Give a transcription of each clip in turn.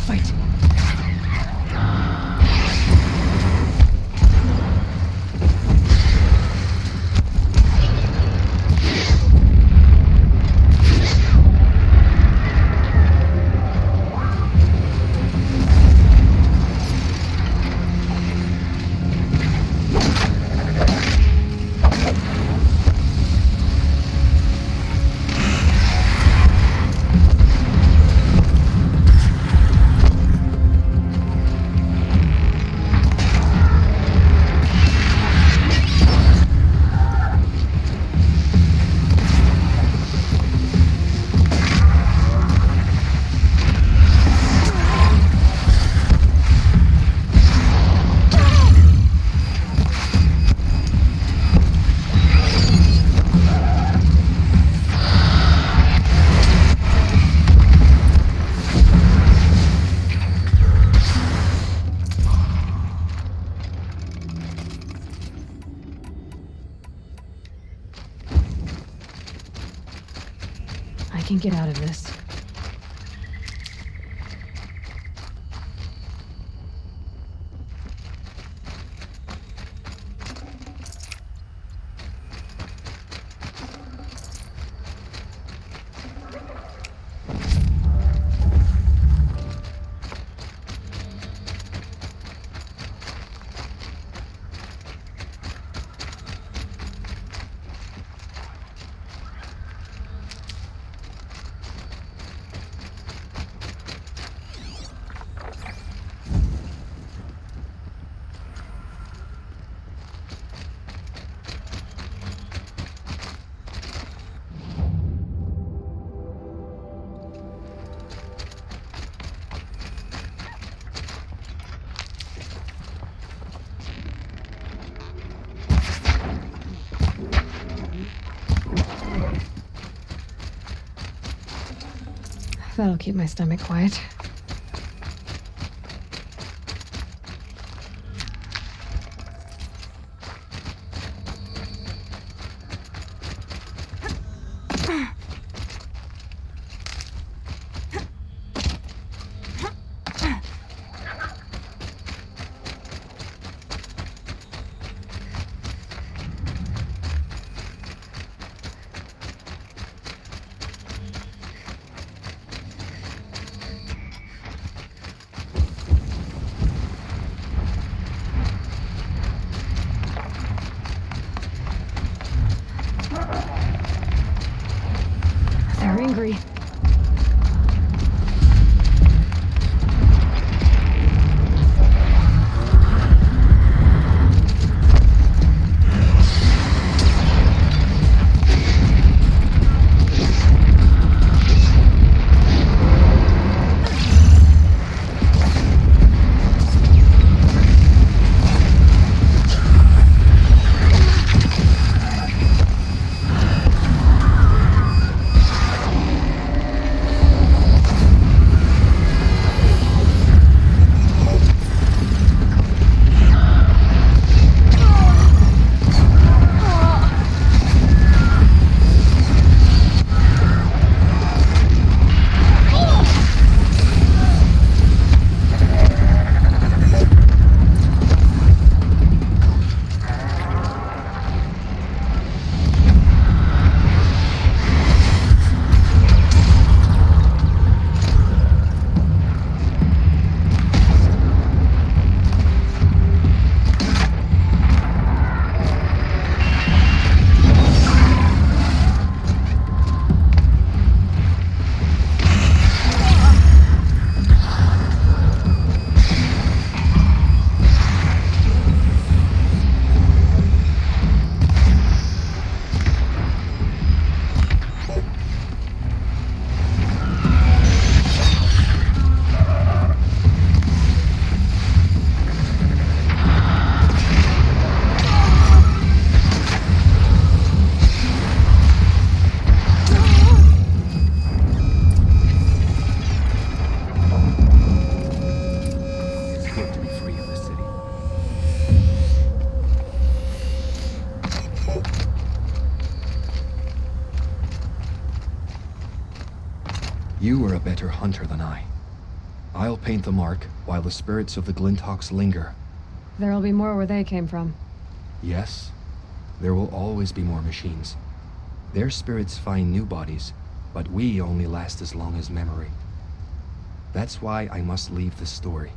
fight. I can get out of this. That'll keep my stomach quiet. They're angry. You were a better hunter than I. I'll paint the mark while the spirits of the Glinthawks linger. There'll be more where they came from. Yes, there will always be more machines. Their spirits find new bodies, but we only last as long as memory. That's why I must leave this story.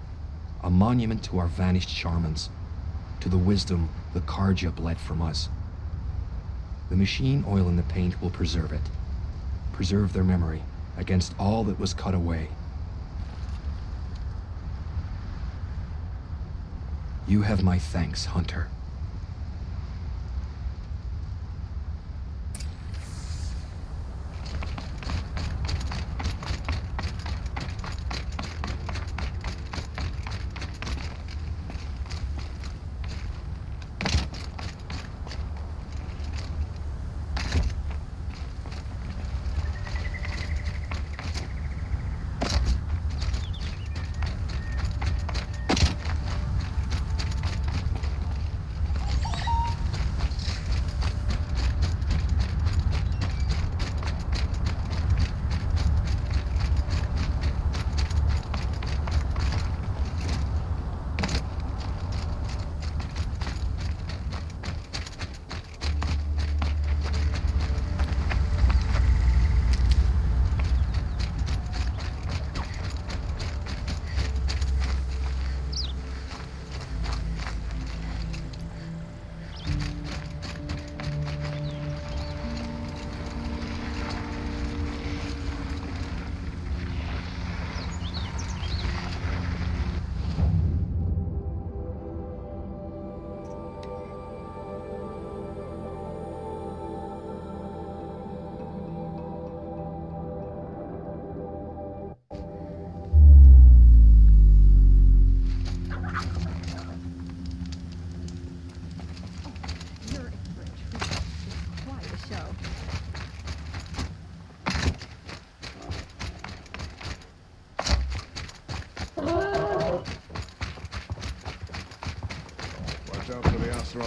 A monument to our vanished shamans, to the wisdom the Carja bled from us. The machine oil in the paint will preserve it. Preserve their memory against all that was cut away. You have my thanks, Hunter.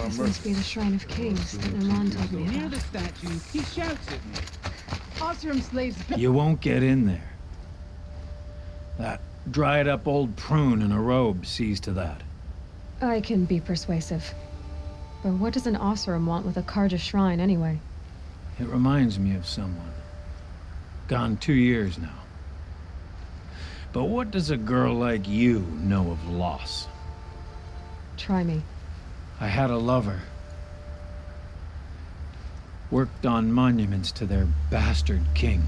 This must be the Shrine of Kings that Naman told me Near about. the statue, he shouts at me. Osram slaves. You won't get in there. That dried-up old prune in a robe sees to that. I can be persuasive. But what does an Osram want with a Carja shrine anyway? It reminds me of someone. Gone 2 years now. But what does a girl like you know of loss? Try me. I had a lover. Worked on monuments to their bastard king.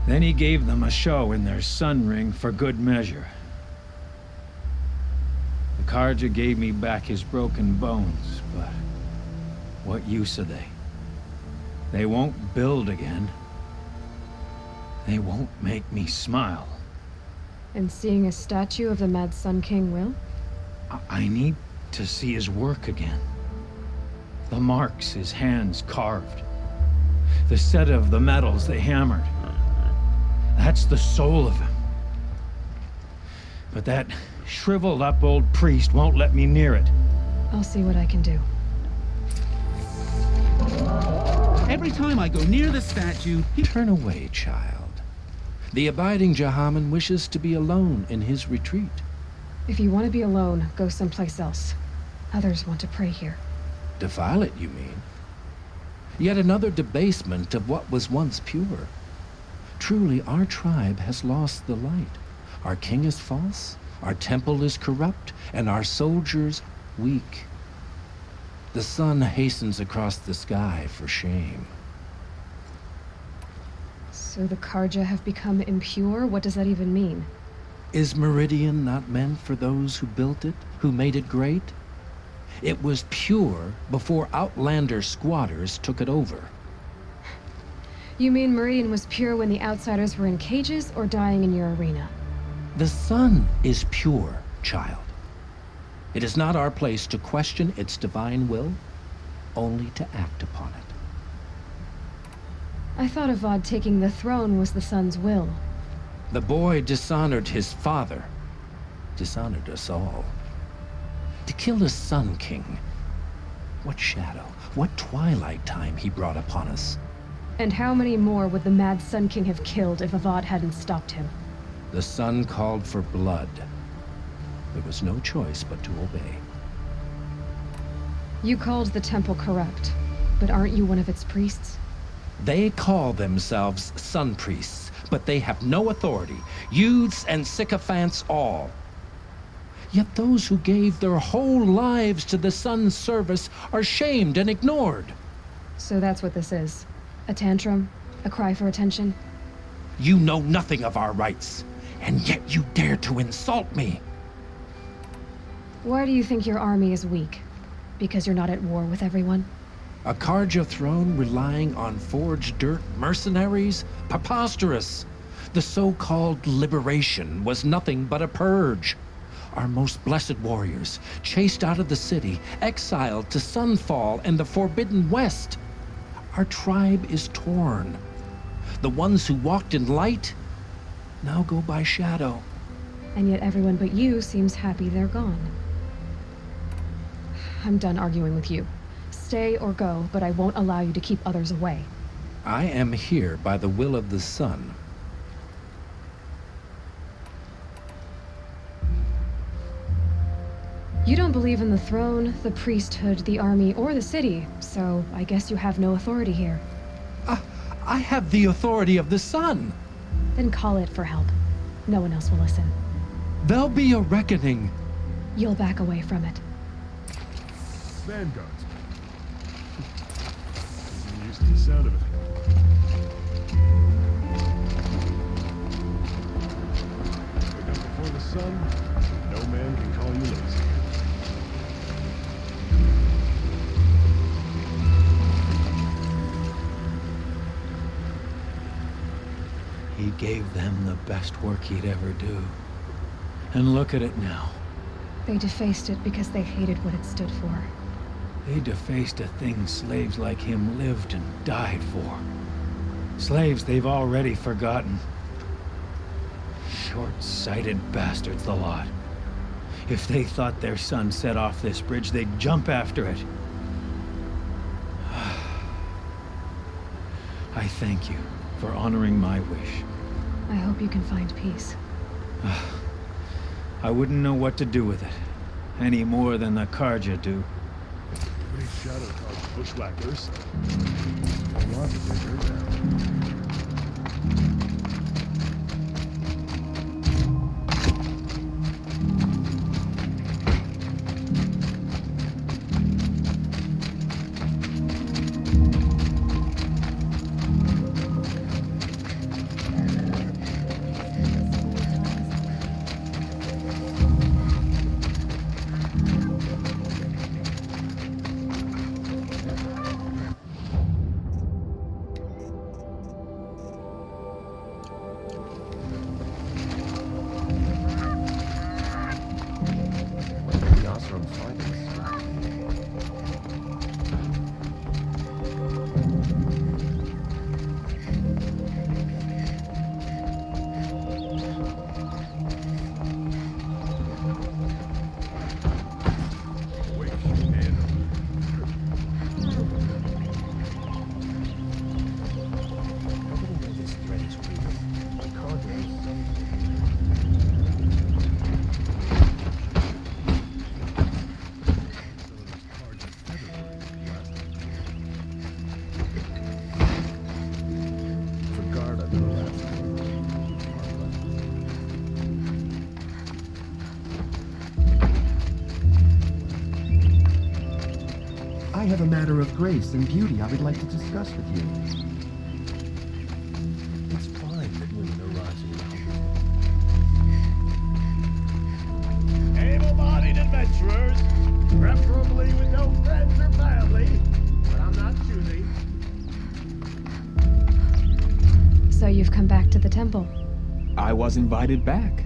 Then he gave them a show in their sun ring for good measure. The Carja gave me back his broken bones, but what use are they? They won't build again. They won't make me smile. And seeing a statue of the Mad Sun King will? I need to see his work again. The marks his hands carved. The set of the metals they hammered. That's the soul of him. But that shriveled up old priest won't let me near it. I'll see what I can do. Every time I go near the statue, he... Turn away, child. The abiding Jahaman wishes to be alone in his retreat. If you want to be alone, go someplace else. Others want to pray here. Defile it, you mean? Yet another debasement of what was once pure. Truly, our tribe has lost the light. Our king is false, our temple is corrupt, and our soldiers weak. The sun hastens across the sky for shame. So the Carja have become impure? What does that even mean? Is Meridian not meant for those who built it, who made it great? It was pure before outlander squatters took it over. You mean Meridian was pure when the outsiders were in cages or dying in your arena? The sun is pure, child. It is not our place to question its divine will, only to act upon it. I thought Avad taking the throne was the sun's will. The boy dishonored his father, dishonored us all. To kill the Sun King, what shadow, what twilight time he brought upon us. And how many more would the Mad Sun King have killed if Avad hadn't stopped him? The sun called for blood. There was no choice but to obey. You called the temple corrupt, but aren't you one of its priests? They call themselves sun priests, but they have no authority. Youths and sycophants all. Yet those who gave their whole lives to the sun's service are shamed and ignored. So that's what this is. A tantrum? A cry for attention? You know nothing of our rights, and yet you dare to insult me. Why do you think your army is weak? Because you're not at war with everyone? A Carja throne relying on forged dirt mercenaries? Preposterous! The so-called liberation was nothing but a purge. Our most blessed warriors, chased out of the city, exiled to Sunfall and the Forbidden West. Our tribe is torn. The ones who walked in light now go by shadow. And yet everyone but you seems happy they're gone. I'm done arguing with you. Stay or go, but I won't allow you to keep others away. I am here by the will of the sun. You don't believe in the throne, the priesthood, the army, or the city, so I guess you have no authority here. I have the authority of the sun. Then call it for help. No one else will listen. There'll be a reckoning. You'll back away from it. Vanguards. Isn't used to the sound of it. Wake up before the sun, no man can call you lazy. He gave them the best work he'd ever do. And look at it now. They defaced it because they hated what it stood for. They defaced a thing slaves like him lived and died for. Slaves they've already forgotten. Short-sighted bastards, the lot. If they thought their son set off this bridge, they'd jump after it. I thank you for honoring my wish. I hope you can find peace. I wouldn't know what to do with it, any more than the Carja do. Pretty shadow carved bushwhackers. A lot of bigger now. I have a matter of grace and beauty I would like to discuss with you. It's fine that women are rising now. Able-bodied adventurers, preferably with no friends or family, but I'm not choosy. So you've come back to the temple. I was invited back.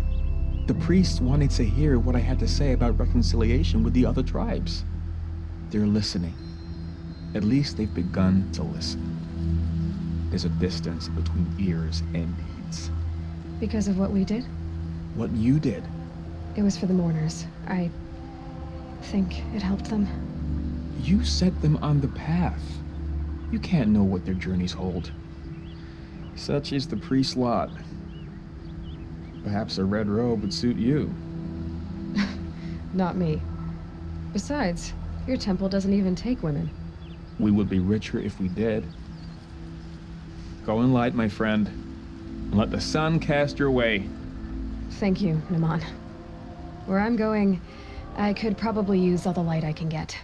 The priests wanted to hear what I had to say about reconciliation with the other tribes. They're listening. At least they've begun to listen. There's a distance between ears and deeds. Because of what we did? What you did. It was for the mourners. I think it helped them. You set them on the path. You can't know what their journeys hold. Such is the priest's lot. Perhaps a red robe would suit you. Not me. Besides, your temple doesn't even take women. We would be richer if we did. Go in light, my friend, and let the sun cast your way. Thank you, Naman. Where I'm going, I could probably use all the light I can get.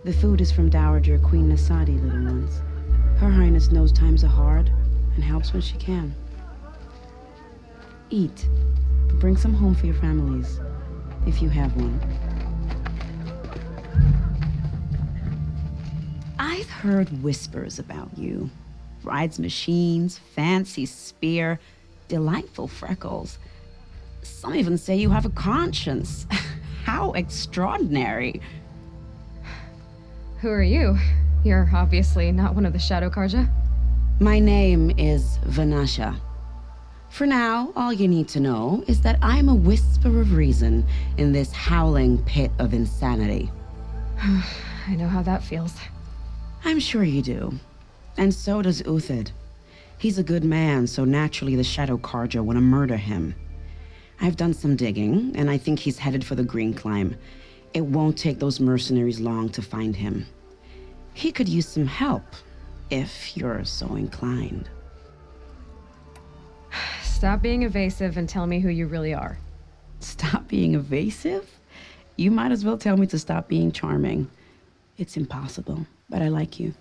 The food is from Dowager Queen Nasadi, little ones. Her Highness knows times are hard and helps when she can. Eat, but bring some home for your families, if you have one. I've heard whispers about you. Rides machines, fancy spear, delightful freckles. Some even say you have a conscience. How extraordinary. Who are you? You're obviously not one of the Shadow Karja. My name is Vanasha. For now, all you need to know is that I'm a whisper of reason in this howling pit of insanity. I know how that feels. I'm sure you do. And so does Uthid. He's a good man, so naturally the Shadow Karja want to murder him. I've done some digging, and I think he's headed for the Green Climb. It won't take those mercenaries long to find him. He could use some help, if you're so inclined. Stop being evasive and tell me who you really are. Stop being evasive? You might as well tell me to stop being charming. It's impossible, but I like you,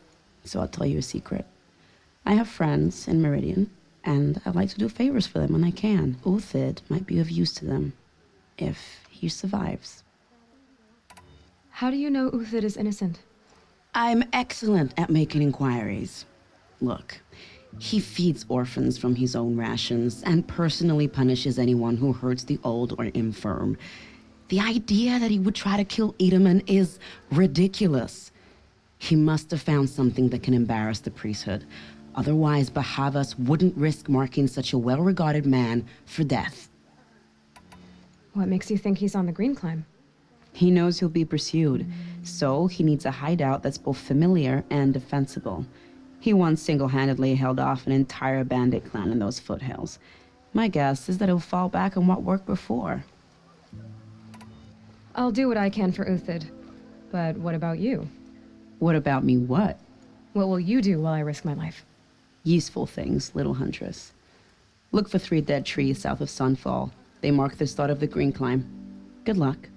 so I'll tell you a secret. I have friends in Meridian, and I like to do favors for them when I can. Uthid might be of use to them, if he survives. How do you know Uthid is innocent? I'm excellent at making inquiries. Look, he feeds orphans from his own rations and personally punishes anyone who hurts the old or infirm. The idea that he would try to kill Edaman is ridiculous. He must have found something that can embarrass the priesthood. Otherwise, Bahavas wouldn't risk marking such a well-regarded man for death. What makes you think he's on the Green Climb? He knows he'll be pursued, so he needs a hideout that's both familiar and defensible. He once single-handedly held off an entire bandit clan in those foothills. My guess is that he'll fall back on what worked before. I'll do what I can for Uthid. But what about you? What about me what? What will you do while I risk my life? Useful things, little huntress. Look for 3 dead trees south of Sunfall. They mark the start of the Green Climb. Good luck.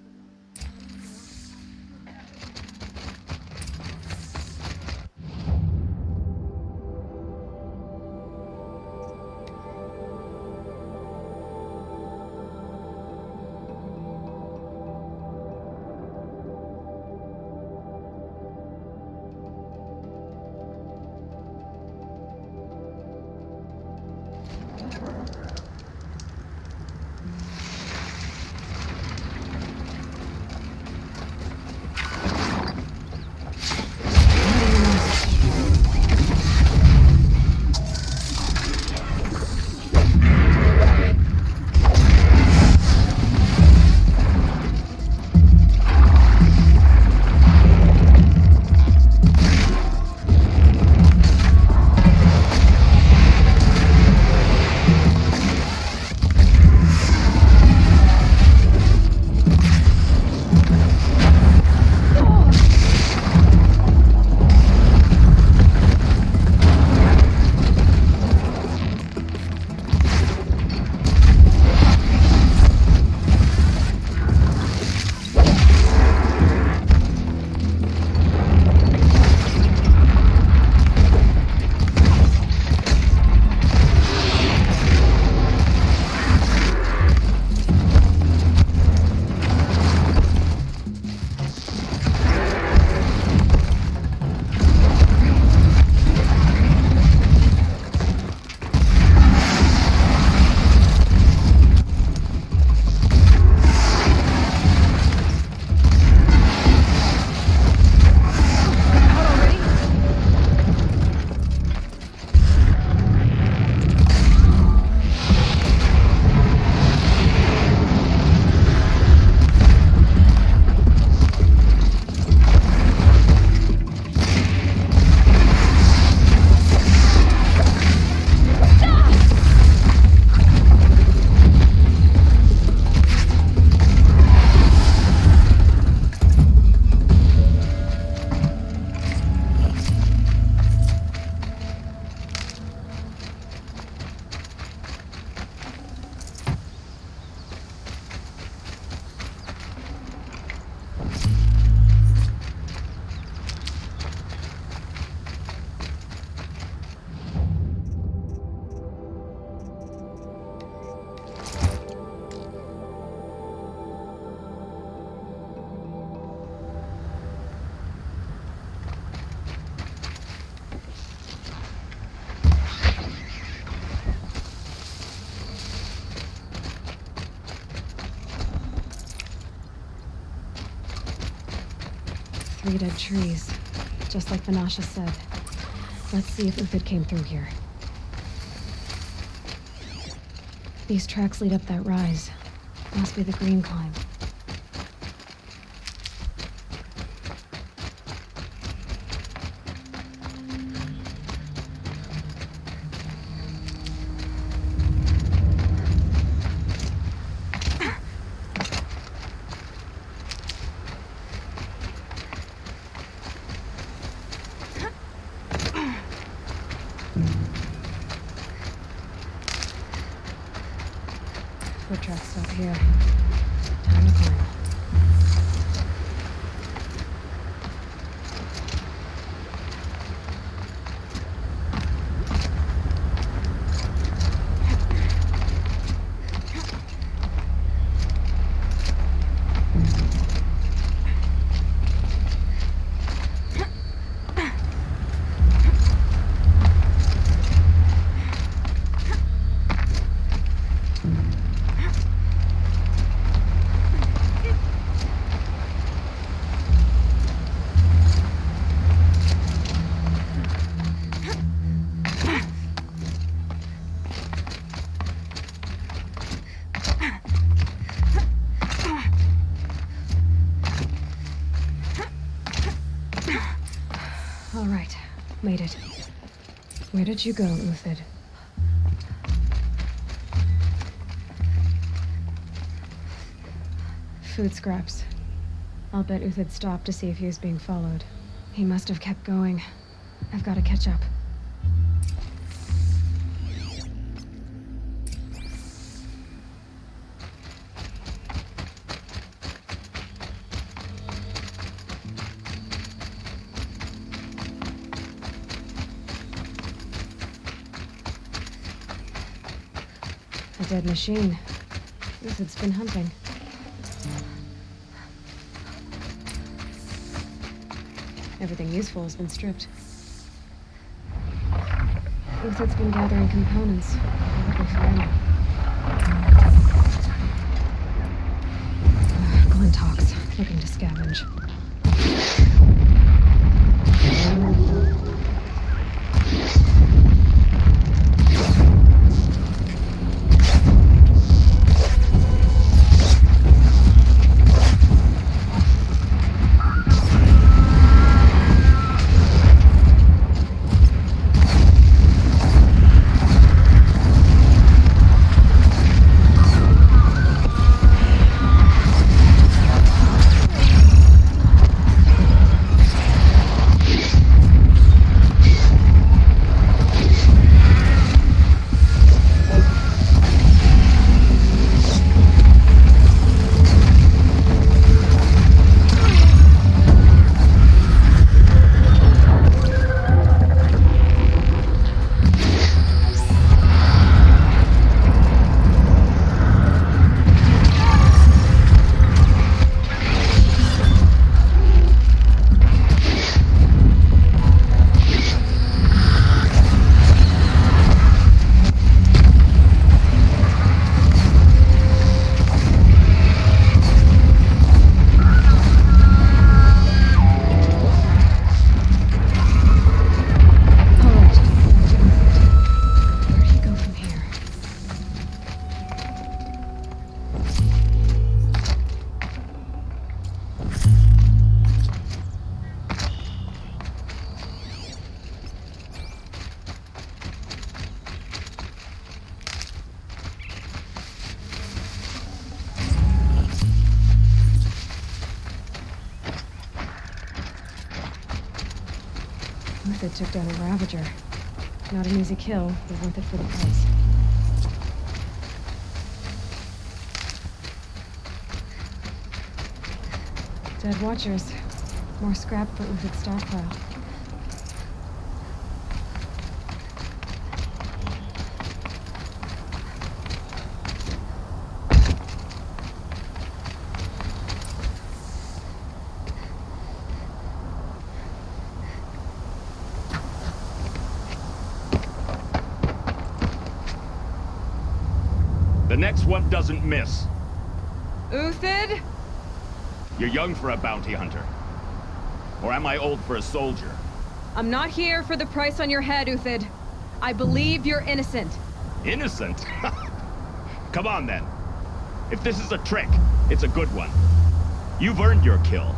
3 dead trees, just like Vanasha said. Let's see if Uthid came through here. These tracks lead up that rise. Must be the green climb. Foot tracks stop here. Time to climb. All right, made it. Where did you go, Uthid? Food scraps. I'll bet Uthid stopped to see if he was being followed. He must have kept going. I've got to catch up. A dead machine. Uthid's been hunting. Everything useful has been stripped. Uthid's been gathering components. Probably for ammo. Glintox, looking to scavenge. Uthid took down a Ravager. Not an easy kill, but worth it for the price. Dead Watchers. More scrap for Uthid's stockpile. The next one doesn't miss. Uthid? You're young for a bounty hunter. Or am I old for a soldier? I'm not here for the price on your head, Uthid. I believe you're innocent. Innocent? Come on, then. If this is a trick, it's a good one. You've earned your kill.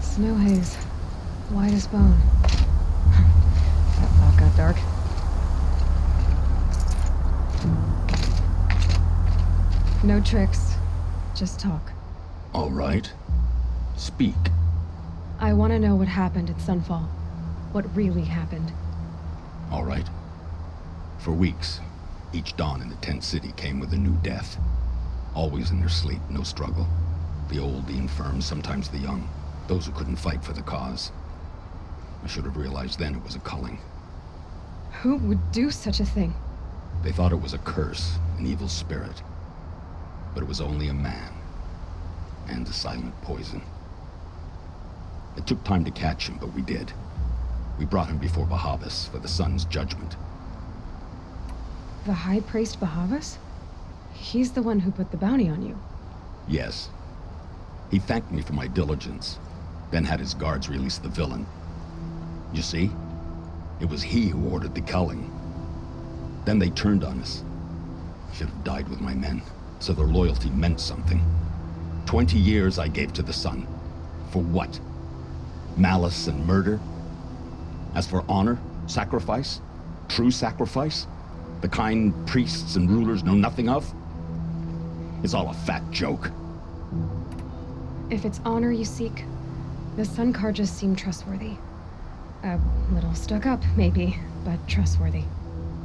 Snow haze. White as bone. That thought got dark. No tricks. Just talk. All right. Speak. I want to know what happened at Sunfall. What really happened. All right. For weeks, each dawn in the tent city came with a new death. Always in their sleep, no struggle. The old, the infirm, sometimes the young. Those who couldn't fight for the cause. I should have realized then it was a culling. Who would do such a thing? They thought it was a curse, an evil spirit. But it was only a man. And a silent poison. It took time to catch him, but we did. We brought him before Bahavas for the sun's judgment. The High Priest Bahavas? He's the one who put the bounty on you. Yes. He thanked me for my diligence, then had his guards release the villain. You see? It was he who ordered the culling. Then they turned on us. Should have died with my men, so their loyalty meant something. 20 years I gave to the sun. For what? Malice and murder? As for honor, sacrifice, true sacrifice, the kind priests and rulers know nothing of? It's all a fat joke. If it's honor you seek, the Sun Karjas seem trustworthy. A little stuck up, maybe, but trustworthy.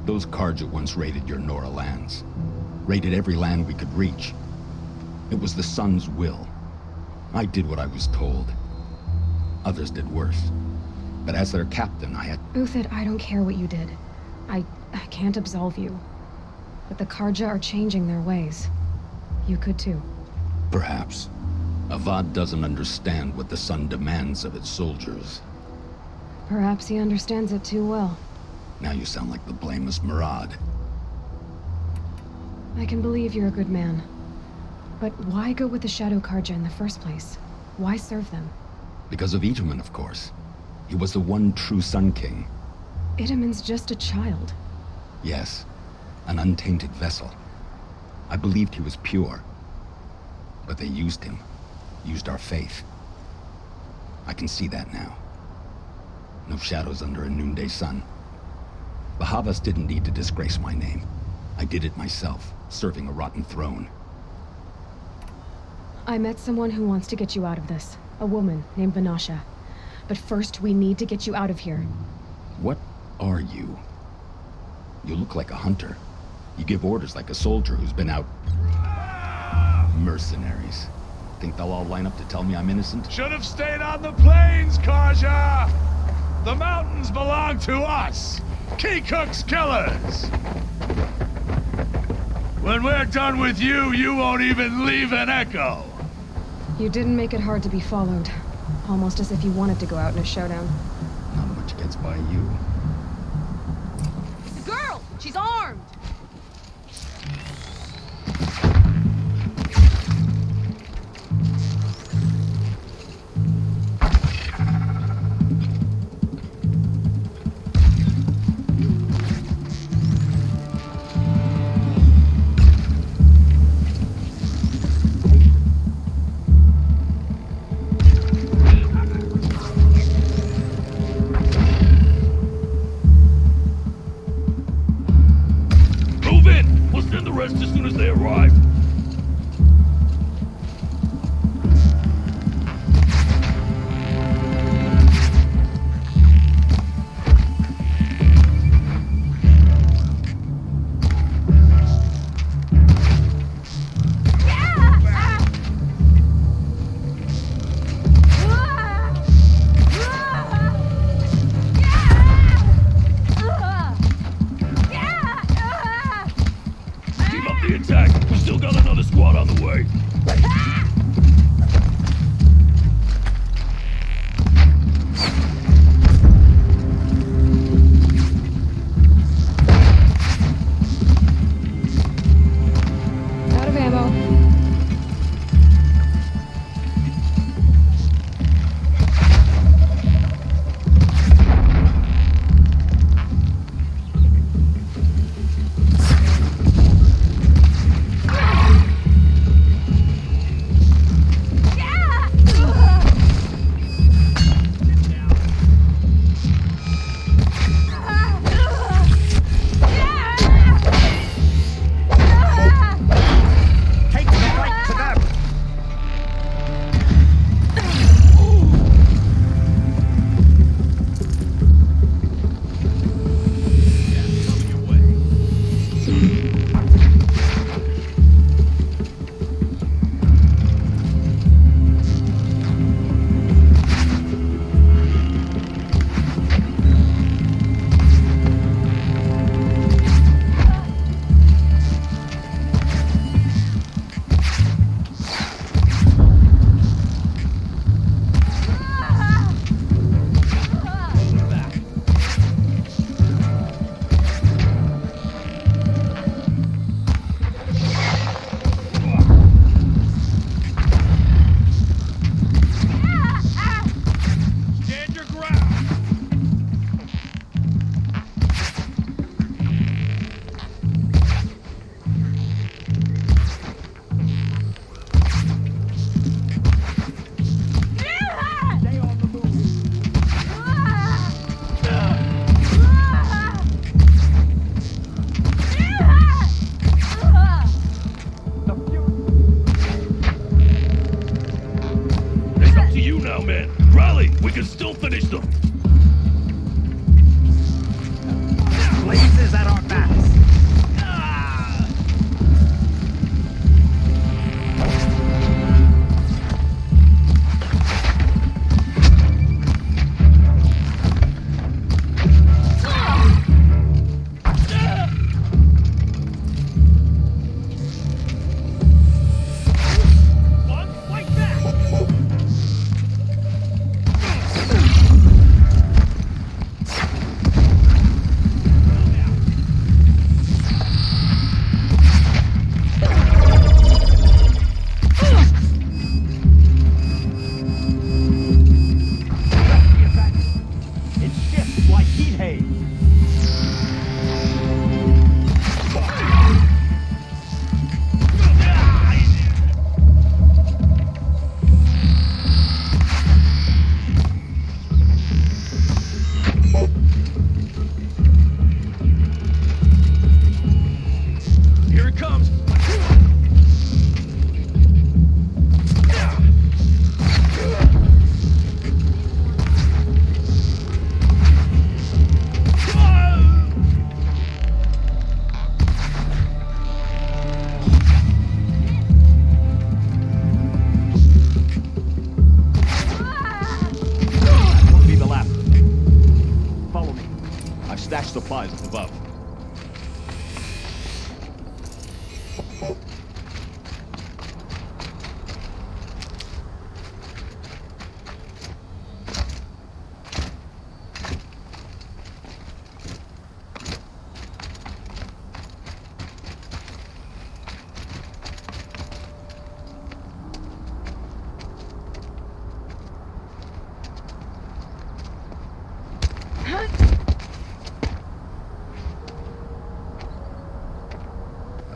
Those Karja once raided your Nora lands. Raided every land we could reach. It was the Sun's will. I did what I was told. Others did worse. But as their captain, I had... Uthid, I don't care what you did. I can't absolve you. But the Karja are changing their ways. You could too. Perhaps. Avad doesn't understand what the Sun demands of its soldiers. Perhaps he understands it too well. Now you sound like the blameless Murad. I can believe you're a good man. But why go with the Shadow Karja in the first place? Why serve them? Because of Itamen, of course. He was the one true Sun King. Itamen's just a child. Yes, an untainted vessel. I believed he was pure. But they used him. Used our faith. I can see that now. No shadows under a noonday sun. Bahavas didn't need to disgrace my name. I did it myself, serving a rotten throne. I met someone who wants to get you out of this. A woman named Vanasha. But first, we need to get you out of here. What are you? You look like a hunter. You give orders like a soldier who's been out... Mercenaries. Think they'll all line up to tell me I'm innocent? Should have stayed on the plains, Karja! The mountains belong to us! Kikuk's killers! When we're done with you, you won't even leave an echo! You didn't make it hard to be followed. Almost as if you wanted to go out in a showdown. Not much gets by you. It's a girl! She's armed! We'll send the rest as soon as they arrive. stash supplies up above.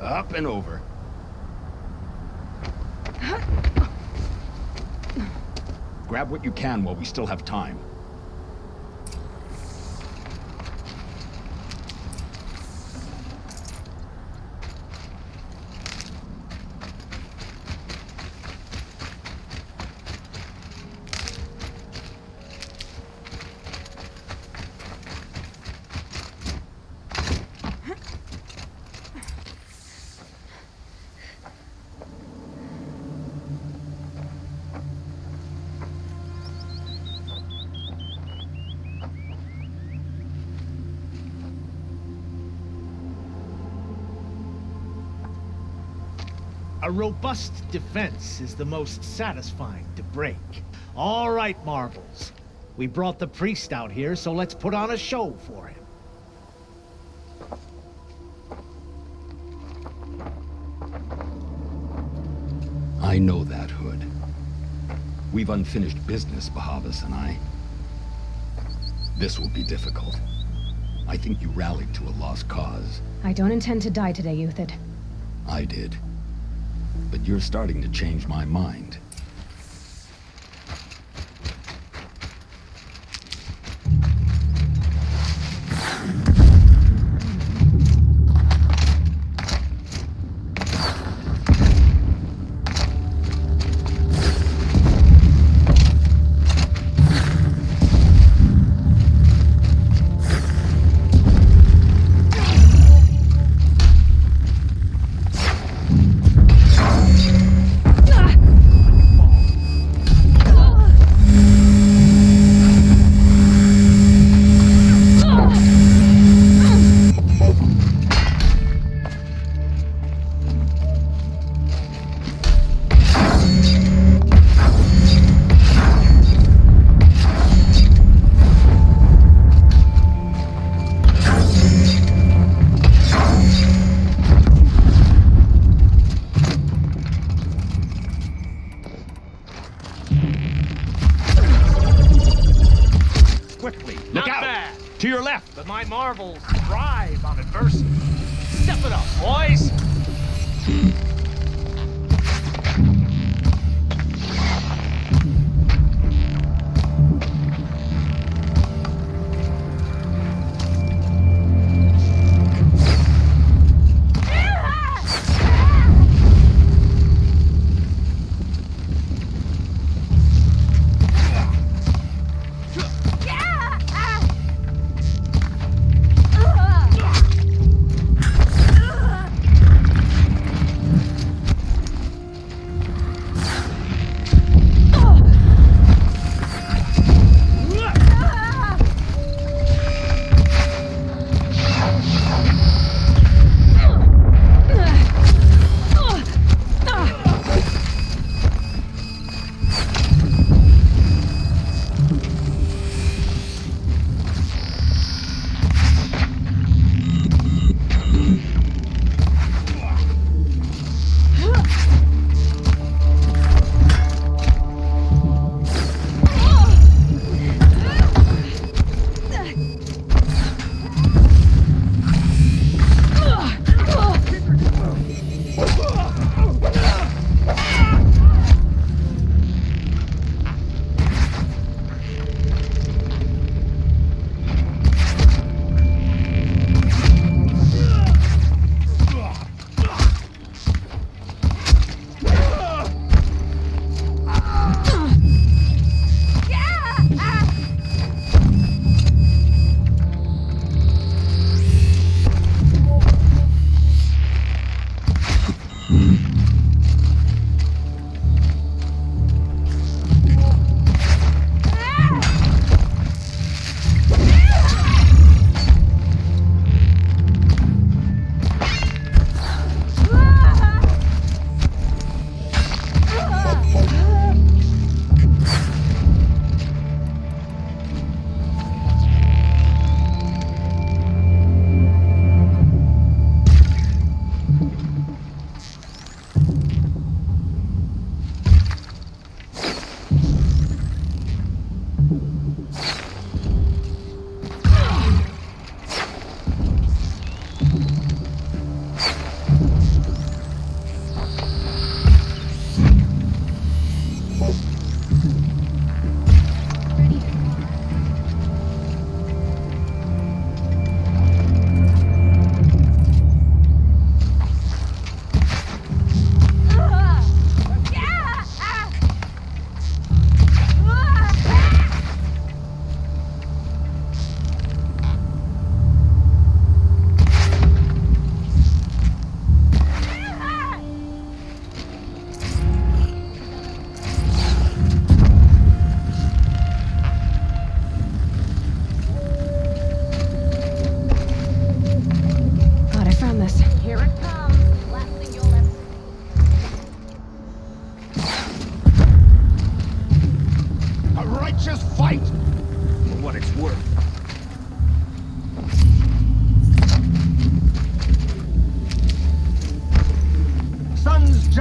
Up and over. Grab what you can while we still have time. A robust defense is the most satisfying to break. All right, Marvels. We brought the priest out here, so let's put on a show for him. I know that, Hood. We've unfinished business, Bahavas and I. This will be difficult. I think you rallied to a lost cause. I don't intend to die today, Euthyd. I did. But you're starting to change my mind. Quickly, Not look out! bad. To your left! But my Marvels thrive on adversity. Step it up, boys!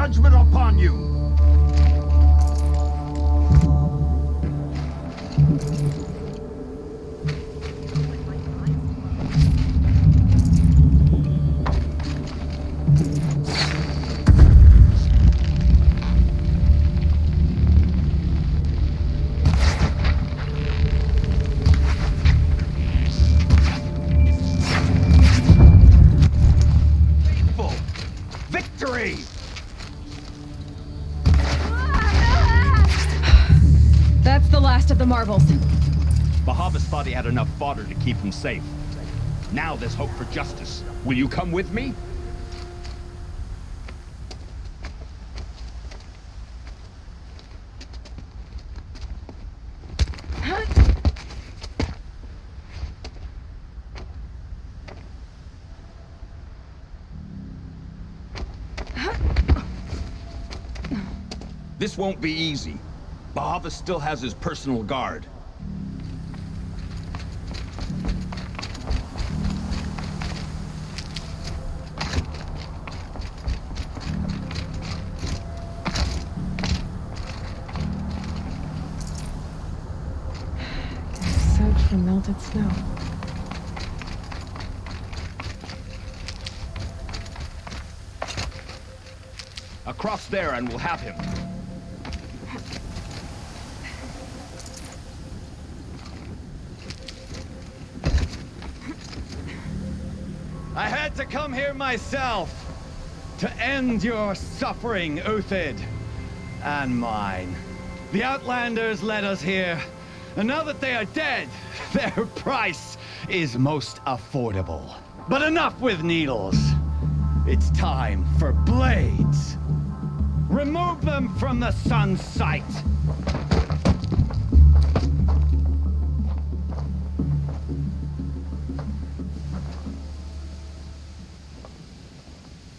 judgment upon you! Victory! That's the last of the marbles. Bahavas thought he had enough fodder to keep him safe. Now there's hope for justice. Will you come with me? This won't be easy. Bahavas still has his personal guard. Soaked from melted snow. Across there and we'll have him. I had to come here myself to end your suffering, Uthid, and mine. The Outlanders led us here, and now that they are dead, their price is most affordable. But enough with needles. It's time for blades. Remove them from the sun's sight.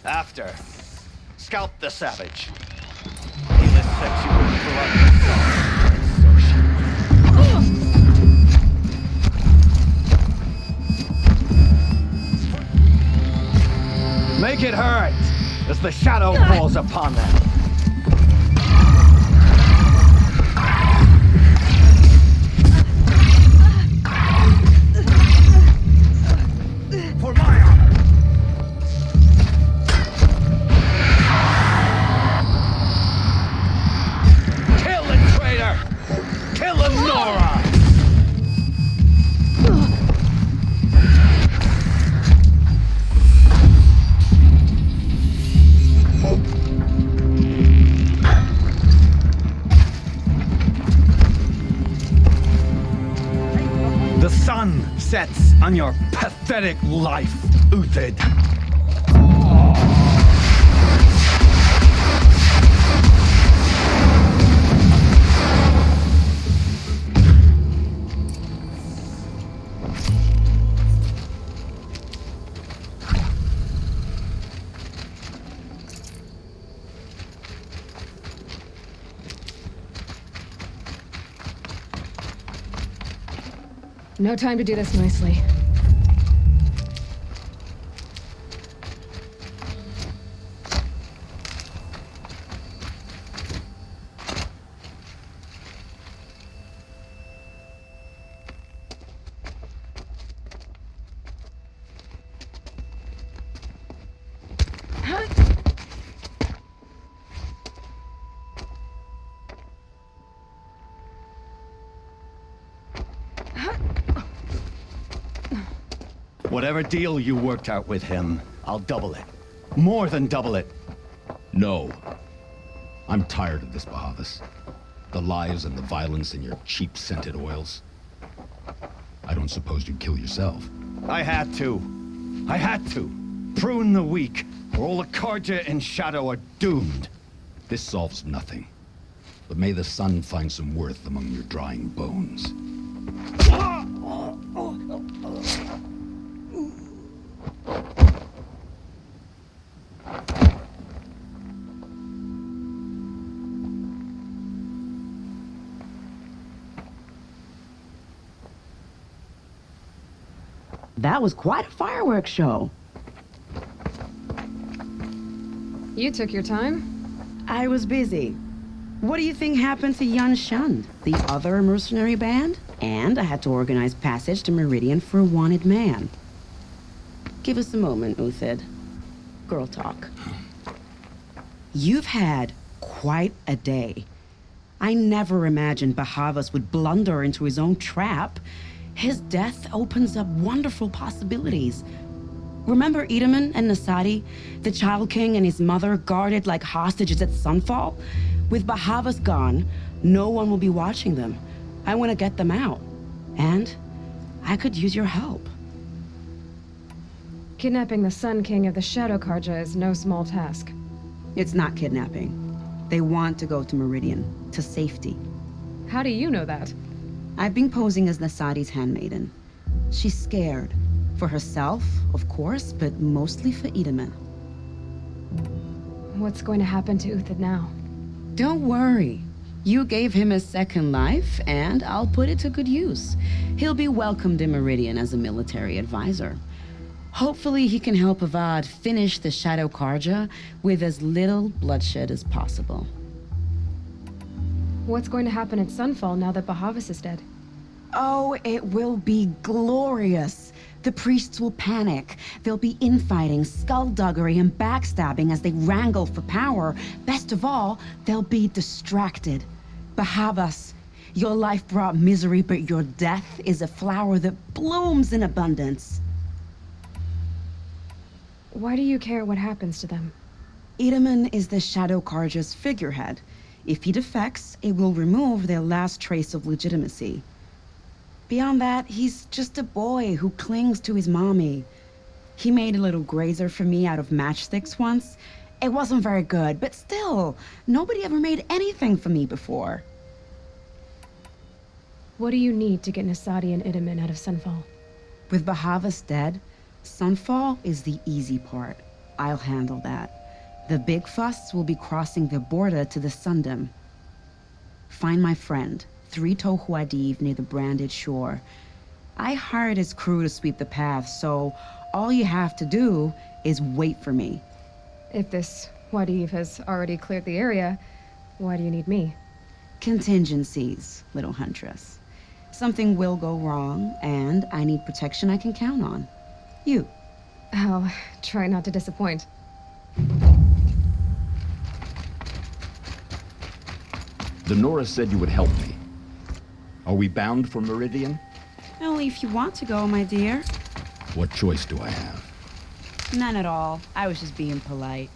After, scalp the savage. He'll set you in blood and sorrow. Make it hurt as the shadow falls upon them. For my honor. Kill Nora! The sun sets on your pathetic life, Uthid. No time to do this nicely. Whatever deal you worked out with him, I'll double it. More than double it. No. I'm tired of this, Bahavas. The lies and the violence in your cheap scented oils. I don't suppose you'd kill yourself. I had to. I had to. Prune the weak, or all the Carja and Shadow are doomed. This solves nothing. But may the sun find some worth among your drying bones. That was quite a fireworks show. You took your time. I was busy. What do you think happened to Yan Shan, the other mercenary band? And I had to organize passage to Meridian for a wanted man. Give us a moment, Uthid. Girl talk. You've had quite a day. I never imagined Bahavas would blunder into his own trap. His death opens up wonderful possibilities. Remember Edaman and Nasadi, the Child King and his mother guarded like hostages at Sunfall? With Bahavas gone, no one will be watching them. I want to get them out. And I could use your help. Kidnapping the Sun King of the Shadow Karja is no small task. It's not kidnapping. They want to go to Meridian, to safety. How do you know that? I've been posing as Nasadi's handmaiden. She's scared. For herself, of course, but mostly for Edaman. What's going to happen to Uthid now? Don't worry. You gave him a second life, and I'll put it to good use. He'll be welcomed in Meridian as a military advisor. Hopefully he can help Avad finish the Shadow Karja with as little bloodshed as possible. What's going to happen at Sunfall now that Bahavas is dead? Oh, it will be glorious. The priests will panic. There'll be infighting, skullduggery, and backstabbing as they wrangle for power. Best of all, they'll be distracted. Bahavas, your life brought misery, but your death is a flower that blooms in abundance. Why do you care what happens to them? Edaman is the Shadow Karja's figurehead. If he defects, it will remove their last trace of legitimacy. Beyond that, he's just a boy who clings to his mommy. He made a little grazer for me out of matchsticks once. It wasn't very good, but still, nobody ever made anything for me before. What do you need to get Nasadi and Edaman out of Sunfall? With Bahavas dead, Sunfall is the easy part. I'll handle that. The big fuss will be crossing the border to the Sundom. Find my friend, 3 Tohuadiv near the branded shore. I hired his crew to sweep the path, so all you have to do is wait for me. If this Wadiv has already cleared the area, why do you need me? Contingencies, little huntress. Something will go wrong, and I need protection I can count on. You. I'll try not to disappoint. The Nora said you would help me. Are we bound for Meridian? Only if you want to go, my dear. What choice do I have? None at all. I was just being polite.